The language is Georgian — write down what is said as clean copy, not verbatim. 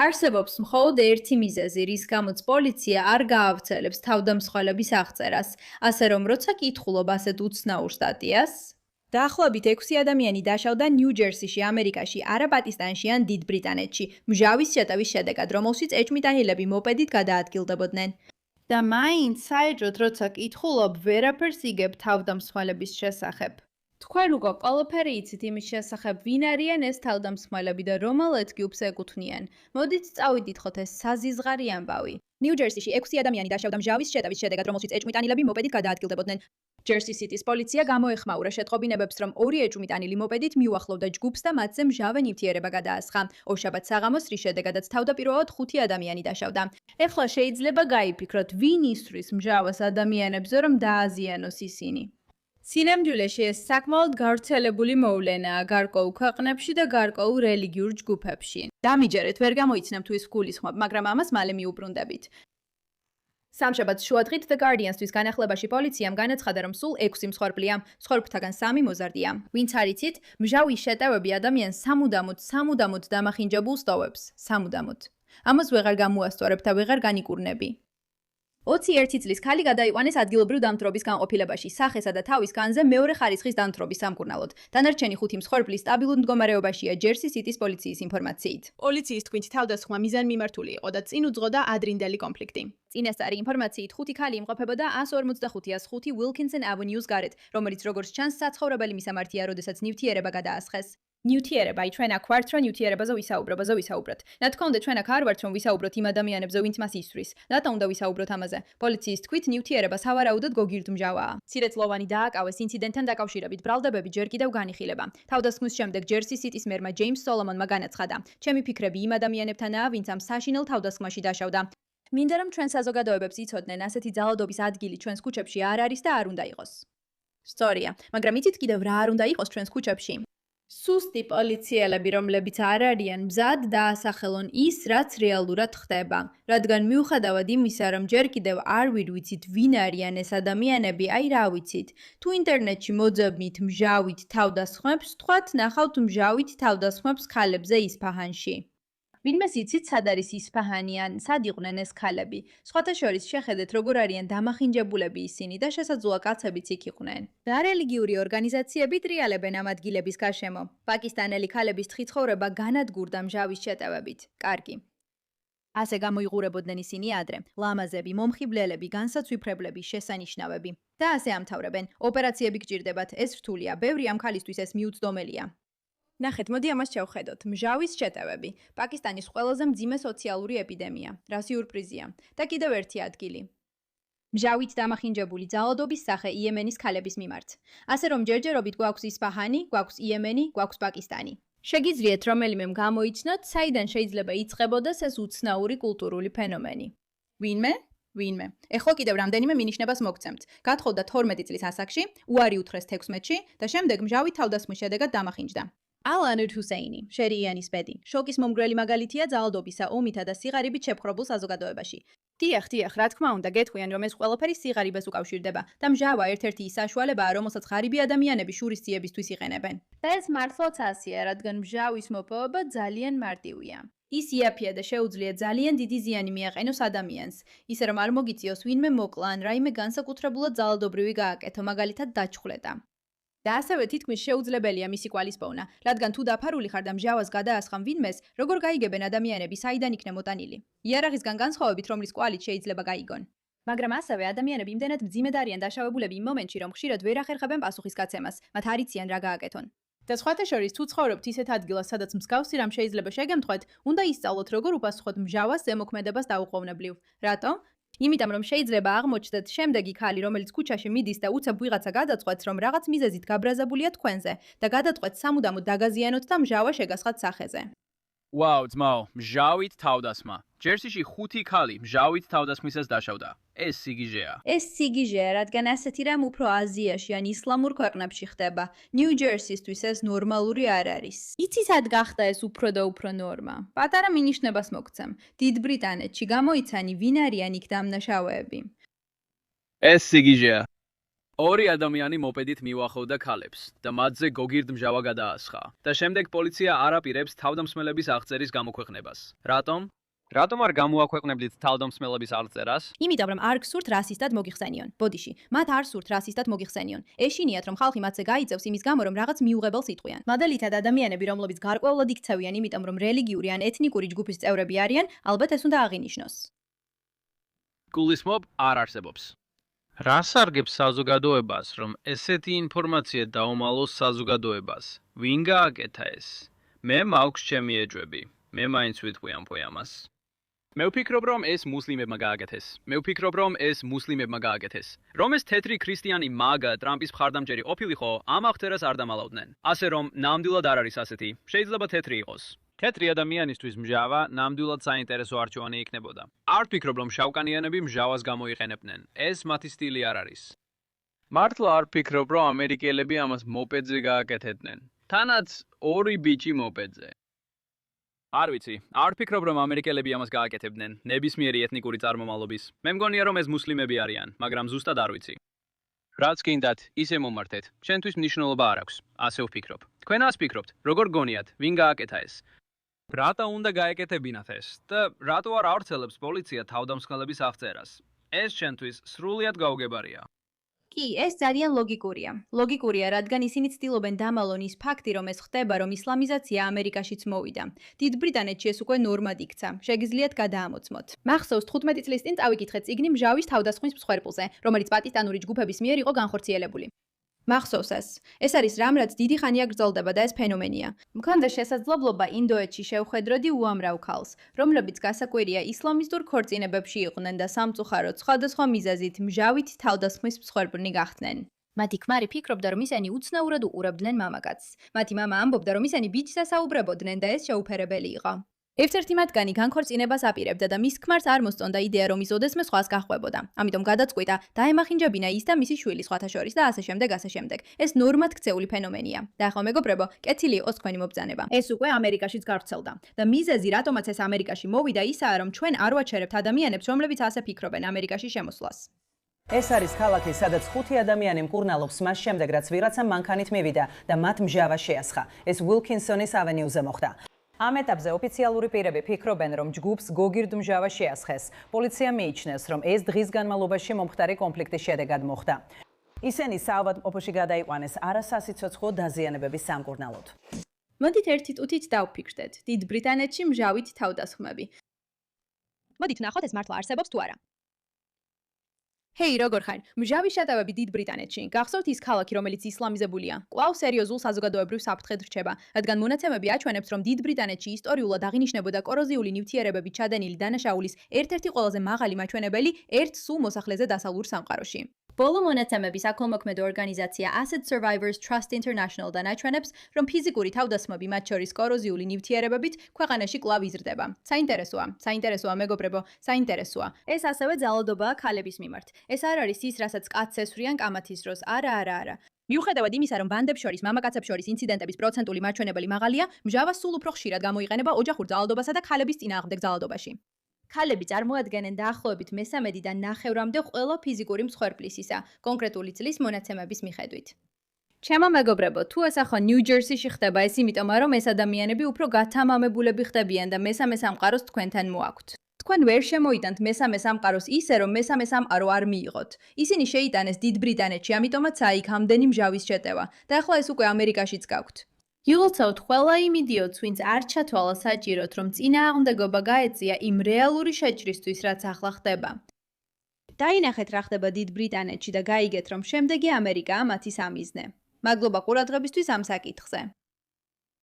არსებობს მხოლოდ ერთი მიზეზი, რის გამოც პოლიცია არ გაავრცელებს თავდამსხმელების აღწერას, ასე რომ როცა კითხულობ ასეთ უცნაურ სტატიას, დაახლოებით 6 ადამიანი დაშავდა ნიუ-ჯერსიში, ამერიკაში, არა პაკისტანში ან დიდ ბრიტანეთში, მჟავის შეტევის შედეგად, რომელშიც ეჭვმიტანილები მოპედით გადაადგილდებოდნენ. და მაინც საერთოდ როცა კითხულობ, ვერაფერს იგებ თავდამსხმელების შესახებ. თქვენ უკვე ყველაფერი იცით იმის შესახებ, ვინ არიან ეს თავდამსხმელები და რომელ ეთგიუბს ეკუთვნიან. მოდით წავიდითხოთ ეს საზიზღარი ამბავი. ნიუ-ჯერსიში 6 ადამიანი დაშავდა მჟავის შეტევის შედეგად, რომელშიც ეჭვმიტანილები მოპედით გადაადგილდებოდნენ. ჯერსი სიტის პოლიცია გამოეხმაურა შეტყობინებებს, რომ ორი ეჭვმიტანილი მოპედით მიუახლოვდა ჯგუფს და მათზე მჟავე ნივთიერება გადაასხა. ორშაბათ საღამოს, რის შედეგადაც თავდაპირველად 5 ადამიანი დაშავდა. ეხლა შეიძლება გაიფიქროთ, ვინ ისვრის მჟავას ადამიანებზე, რომ დააზიანოს ისინი. სინამდვილეში ეს საკმაოდ გავრცელებული მოვლენაა გარკვეულ ქვეყნებში და გარკვეულ რელიგიურ ჯგუფებში. დამიჯერეთ, ვერ გამოიცნებ თუ ის გულისხმობ, მაგრამ ამას მალე მიუბრუნდებით. სამშაბათს შუადღით The Guardian-თვის განახლებაში პოლიციამ განაცხადა, რომ სულ 6 მსხვერპლია, მსხვერპლთაგან 3 მოზარდია. ვინც არ იცით, მჟავის შეტევები ადამიანს სამუდამოდ დამახინჯებულს ტოვებს. სამუდამოდ. ამას ვეღარ გამოასწორებ და ვეღარ განიკურნები. 21 წლის ქალი გადაიყვანეს ადგილობრივ დამტვრობის განყოფილებაში, სახესა და თავის განზე მეორე ხარისხის დამტვრობის სამკურნალოდ. დანარჩენი 5 მსხვერპლი სტაბილურ მდგომარეობაშია ჯერსი სიტის პოლიციის ინფორმაციით. პოლიციის თქმით, თავდასხმა მიზანმიმართული იყო და წინ უძღოდა ადრინდელი კონფლიქტი. წინასწარი ინფორმაციით 5 ქალი იმყოფებოდა 145-5 Wilkinson Avenue-ს გარეთ, რომელიც როგორც ჩანს საცხოვრებელი მისამართია, როდესაც ნივთიერება გადაასხეს. ნივთიერება, ჩვენ აქ ვართ, რომ ნივთიერებაზე ვისაუბროთ. ნათქვამდა, ჩვენ აქ არ ვართ, რომ ვისაუბროთ იმ ადამიანებზე, ვინც მას ისვრის. რატომ უნდა ვისაუბროთ ამაზე? პოლიციის თქმით, ნივთიერება სავარაუდოდ გოგირდმჟავაა. მცირეწლოვანი დააკავეს ინციდენტთან დაკავშირებით, ბრალდებები ჯერ კიდევ განიხილება. თავდასხმის შემდეგ ჯერსი სიტის მერმა ჯეიმს სოლომონმა განაცხადა: ჩემი ფიქრები იმ ადამიანებთანაა, ვინც ამ საშინელ თავდასხმაში დაშავდა. მინდა რომ ჩვენ საზოგადოებებს იცოდნენ, ასეთი ძალადობის ადგილი ჩვენს ქუჩებში არ არის და არ უნდა იყოს. სწორია, მაგრამ იცით კიდევ რა არ უნდა იყოს ჩვენს ქუჩებში? სუსტი პოლიციელები, რომლებიც არ არიან მზად დაასახელონ ის, რაც რეალურად ხდება. რადგან მიუხედავად იმისა, რომ ჯერ კიდევ არ ვიცით, ვინ არიან ეს ადამიანები, აი რა ვიცით. თუ ინტერნეტში მოძებნით მჟავით თავდასხმებს, თქვათ ნახავთ მჟავით თავდასხმებს ქალებზე ისფაჰანში. ვინმეს იცით, სად არის ისფაჰანი ან სად იყვნენ ეს ქალები? სხვათა შორის შეხედეთ, როგორ არიან დამახინჯებულები ისინი და შესაძლოა კაცებიც იქ იყვნენ. რა რელიგიური ორგანიზაციები ტრიალებენ ამ ადგილების გარშემო? პაკისტანელი ქალების თხიცხოვრება განადგურდა მჟავის შეტევებით. კარგი. ასე გამოიყურებოდნენ ისინი ადრე. ლამაზები, მომხიბლელები, განსაცვიფრებლები, შესანიშნავები. და ასე ამთავრებენ. ოპერაციები გჭირდებათ, ეს რთულია. ბევრი ამ ქალისთვის ეს მიუწვდომელია. ნახეთ, მოდი ამას შევხედოთ. მჟავის შეტევები. პაკისტანის ყველაზე მძიმე სოციალური ეპიდემია. რა სიურპრიზია. და კიდევ ერთი ადგილი. მჟავით დამახინჯებული ძალადობის სახე იემენის ქალების მიმართ. ასე რომ ჯერჯერობით გვაქვს ისფაჰანი, გვაქვს იემენი, გვაქვს პაკისტანი. შეგიძლიათ რომელიმემ გამოიცნოთ, საიდან შეიძლება იწყებოდეს ეს უცნაური კულტურული ფენომენი. ვინმე. ეხლა კიდევ რამდენიმე მინიშნებას მოგცემთ. გათხოვდა 12 წლის ასაკში, უარი უთხრეს 16-ში და შემდეგ მჟავით თავდასხმის შედეგად დამახინჯდა. ალან ჰუსეინი, შერიანის ბედი, შოკის მომგვრელი მაგალითია ძალადობისა, ომითა და სიღარიბით შეპყრობილ საზოგადოებაში. დიახ, რა თქმა უნდა, გეტყვიან, რომ ეს ყველაფერი სიღარიბეს უკავშირდება და მჟავა ერთ-ერთი ის საშუალებაა, რომელსაც ღარიბი ადამიანები შურისძიებისთვის იყენებენ. და ეს მართლაც ასეა, რადგან მჟავის მოპოვება ძალიან მარტივია. ის იაფია და შეუძლია ძალიან დიდი ზიანი მიაყენოს ადამიანს, ისე რომ არ მოგიწიოს ვინმე მოკლა ან რაიმე განსაკუთრებულად ძალადობრივი გააკეთო, მაგალითად დაჩხვლეტა. და ასევე თითქმის შეუძლებელია მისი კვალისპოვნა, რადგან თუ დაფარული ხარ და მჟავას გადაასხამ ვინმეს, როგორ გაიგებენ ადამიანები, საიდან იქნა მოტანილი? იარაღისგან განსხვავებით, რომლის კვალით შეიძლება გაიგონ. მაგრამ ასევე ადამიანები იმდენად მძიმედ არიან დაშავებულები იმ მომენტში, რომ ხშირად ვერ ახერხებენ პასუხისგაცემას, მათ არ იციან რა გააკეთონ. და სხვათა შორის, თუ ცხოვრობთ ისეთ ადგილას, სადაც მსგავსი რამ შეიძლება შეგემთხვეთ, უნდა ისწავლოთ, როგორ უპასუხოთ მჟავას ზემოქმედებას დაუყოვნებლივ. რატომ? იმიტომ რომ შეიძლება აღმოჩნდეთ შემდეგი ქალი, რომელიც ქუჩაში მიდის და უცებ ვიღაცა გადაწყვეტს, რომ რაღაც მიზეზით გაბრაზებულია თქვენზე და გადაწყვეტს სამუდამოდ დაგაზიანოთ და მჟავა შეგასხათ სახეზე. ვაუ, ძმაო, მჟავით თავდასხმა. ჯერსიში 5 ქალი მჟავით თავდასხმისას დაშავდა. ეს სიგიჟეა. ეს სიგიჟეა, რადგან ასეთი რამ უფრო აზიაში ან ისლამურ ქვეყნებში ხდება. ნიუ-ჯერსისთვის ეს ნორმალური არ არის. იცი სად გახდა ეს უფრო და უფრო ნორმა? პატარა მინიშნებას მოგცემ. დიდ ბრიტანეთში გამოიცანი, ვინ არიან იქ დამნაშავეები. ეს სიგიჟეა. ორი ადამიანი მოპედით მიუახლოვდა ქალებს და მათზე გოგირდმჟავა გადაასხა. და შემდეგ პოლიცია არ აპირებს თავდამსხმელების აღწერის გამოქვეყნებას. რატომ? რატომ არ გამოაქვეყნებდით თავდამსხმელების აღწერას? იმიტომ რომ არ გსურთ რასისტად მოგიხსენიონ. ბოდიში, მათ არ სურთ რასისტად მოგიხსენიონ. ეშინიათ რომ ხალხი მათზე გაიწევს იმის გამო რომ რაღაც მიუღებელს იტყვიან. მადალითად ადამიანები რომლებიც გარკვეულად იქცევიან იმიტომ რომ რელიგიური ან ეთნიკური ჯგუფის წევრები არიან, ალბათ ეს უნდა აღინიშნოს. გულისხმობ არ არსებობს. რა სარგებს საზოგადოებას, რომ ესეთი ინფორმაცია დაუმალოს საზოგადოებას? ვინ გააკეთა ეს? მე მაქვს ჩემი ეჭვები. მე მაინც ვიტყვი ამ პოემას. მე ვფიქრობ, რომ ეს მუსლიმებმა გააკეთეს. რომ ეს თეთრი ქრისტიანი მაგა ტრამპის მხარდამჭერი ყოფილიყო, ამ აღწერას არ დამალავდნენ. ასე რომ ნამდვილად არ არის ასეთი. შეიძლება თეთრი იყოს. თეთრი ადამიანისთვის მჟავა ნამდვილად საინტერესო არჩევანი იქნებოდა. არ ვფიქრობ, რომ შავკანიანები მჟავას გამოიყენებდნენ. ეს მათი სტილი არ არის. მართლა არ ვფიქრობ, რომ ამერიკელები ამას მოპედზე გააკეთებდნენ. თანაც ორი ბიჭი მოპედზე. არ ვიცი, არ ვფიქრობ, რომ ამერიკელები ამას გააკეთებდნენ, ნებისმიერი ეთნიკური წარმომავლობის. მე მგონია, რომ ეს მუსლიმები არიან, მაგრამ ზუსტად არ ვიცი. რაც გინდათ, ისე მომართეთ. შენთვის მნიშვნელობა არ აქვს, ასე ვფიქრობ. თქვენ ას ფიქრობთ, როგორ გონიათ, ვინ გააკეთა ეს? რატო უნდა გაეკეთებინათ ეს? და რატო არ ავრცელებს პოლიცია თავდამსხმელების აღწერას? ეს შენთვის სრულიად გაუგებარია. კი, ეს ძალიან ლოგიკურია. ლოგიკურია, რადგან ისინი ცდილობენ დამალონ ის ფაქტი, რომ ეს ხდება, რომ ისლამიზაცია ამერიკაშიც მოვიდა. დიდ ბრიტანეთში ეს უკვე ნორმად იქცა. შეგიძლიათ გადაამოწმოთ. მახსოვს 15 წლის წინ წავიკითხეთ წიგნი მჟავის თავდასხმის მსხვერპლზე, რომელიც პაკისტანური ჯგუფების მიერ იყო განხორციელებული. მახსოვს ეს. ეს არის რამ, რაც დიდი ხანია გრძელდება და ეს ფენომენია. მქონდა შესაძლებლობა ინდოეთში შევხედროდი უამრავ ქალს, რომლებიც გასაკვირია ისლამისტურ ქორწინებებში იყვნენ და სამწუხაროდ სხვადასხვა მიზეზით მჟავით თავდასხმის მსხვერპლნი გახდნენ. მათი ქმარი ფიქრობდა, რომ ისინი უცნაურად უყურებდნენ მამაკაცს. მათი მამა ამბობდა, რომ ისინი ბიჭს ასაუბრებოდნენ და ეს შეუფერებელი იყო. ერთ-ერთი მათგანი განქორწინებას აპირებდა და მის ქმარს არ მოსწონდა იდეა, რომ ის ოდესმე სხვას გაჰყვებოდა. ამიტომ გადაწყვიტა დაემახინჯებინა ის და მისი შვილი სხვათა შორის და ასე შემდეგ. ეს ნორმად ქცეული ფენომენია. და ახლა მეგობრებო, კეთილი იყოს თქვენი მობრძანება. ეს უკვე ამერიკაშიც გავრცელდა. და მიზეზი, რატომაც ეს ამერიკაში მოვიდა, ისაა, რომ ჩვენ არ ვაჩერებთ ადამიანებს, რომლებიც ასე ფიქრობენ ამერიკაში შემოსვლას. ეს არის ქალაქი, სადაც 5 ადამიანი მკურნალობს მას შემდეგ, რაც ვიღაცა მანქანით მივიდა და მათ მჟავა შეასხა. ეს ვილკინსონის ავენიუზე მოხდა. ამ ეტაპზე ოფიციალური პირები ფიქრობენ, რომ ჯგუფს გოგირდ მჟავა შეასხეს. პოლიცია მიიჩნევს, რომ ეს დღის განმავლობაში მომხდარი კონფლიქტის შედეგად მოხდა. ისინი საავადმყოფოში გადაიყვანეს არასასიცოცხლო დაზიანებების სამკურნალოდ. მოდით ერთი ტუთით დავფიქრდეთ. დიდ ბრიტანეთში მჟავით თავდასხმები. მოდით ნახოთ ეს მართლა არსებობს თუ არა. ჰეი, როგორ ხარ? მჟავის შეტევები დიდ ბრიტანეთში. გახსოვთ ის ქალაქი, რომელიც ისლამიზებულია? კვლავ სერიოზულ საზოგადოებრივ საფრთხედ რჩება, რადგან მონაცემები აჩვენებს, რომ დიდ ბრიტანეთში ისტორიულად აღინიშნებოდა კოროზიული ნივთიერებებით ჩადენილი დანაშაულის ერთ-ერთი ყველაზე მაღალი მაჩვენებელი ერთ სულ მოსახლეზე დასავლურ სამყაროში. ბოლო მონაცემები საქველმოქმედო ორგანიზაცია Acid Survivors Trust International-დან აჩვენებს, რომ ფიზიკური თავდასხმები, მათ შორის კოროზიული ნივთიერებებით, ქვეყანაში კვლავ იზრდება. საინტერესოა, მეგობრებო, საინტერესოა. ეს ასევე ძალადობაა ქალების მიმართ. ეს არ არის ის, რასაც კაცს ესვრიან კამათის დროს. არა. მიუხედავად იმისა, რომ ბანდებს შორის, მამაკაცებს შორის ინციდენტების პროცენტული მაჩვენებელი მაღალია, მჟავა სულ უფრო ხშირად გამოიყენება ოჯახურ ძალადობასა და ქალების წინააღმდეგ ძალადობაში. ქალები წარმოადგენენ დაახლოებით მესამედიდან ნახევრამდე ყველა ფიზიკური მსხვერპლისისა, კონკრეტული წლის მონაცემების მიხედვით. ჩემო მეგობრებო, თუ ეს ახლა ნიუ-ჯერსიში ხდება, ეს იმიტომაა, რომ ეს ადამიანები უფრო გათამამებულები ხდებიან და მესამე სამყაროს თქვენთან მოაქვთ. თქვენ ვერ შემოიტანთ მესამე სამყაროს ისე, რომ მესამე სამყარო არ მიიღოთ. ისინი შეიტანეს დიდ ბრიტანეთში, ამიტომაც აიქ ამდენი მჟავის შეტევა და ახლა ეს უკვე ამერიკაშიც გაქვთ. ილოცავთ ყველა იმ იდიოტს, ვინც არ ჩათვალა საჭიროდ, რომ წინააღმდეგობა გაეწია იმ რეალური შეჭრისთვის, რაც ახლა ხდება. დაინახეთ რა ხდება დიდ ბრიტანეთში და გაიგეთ, რომ შემდეგი ამერიკაა მათი სამიზნე. მადლობა ყურადღებისთვის ამ საკითხზე.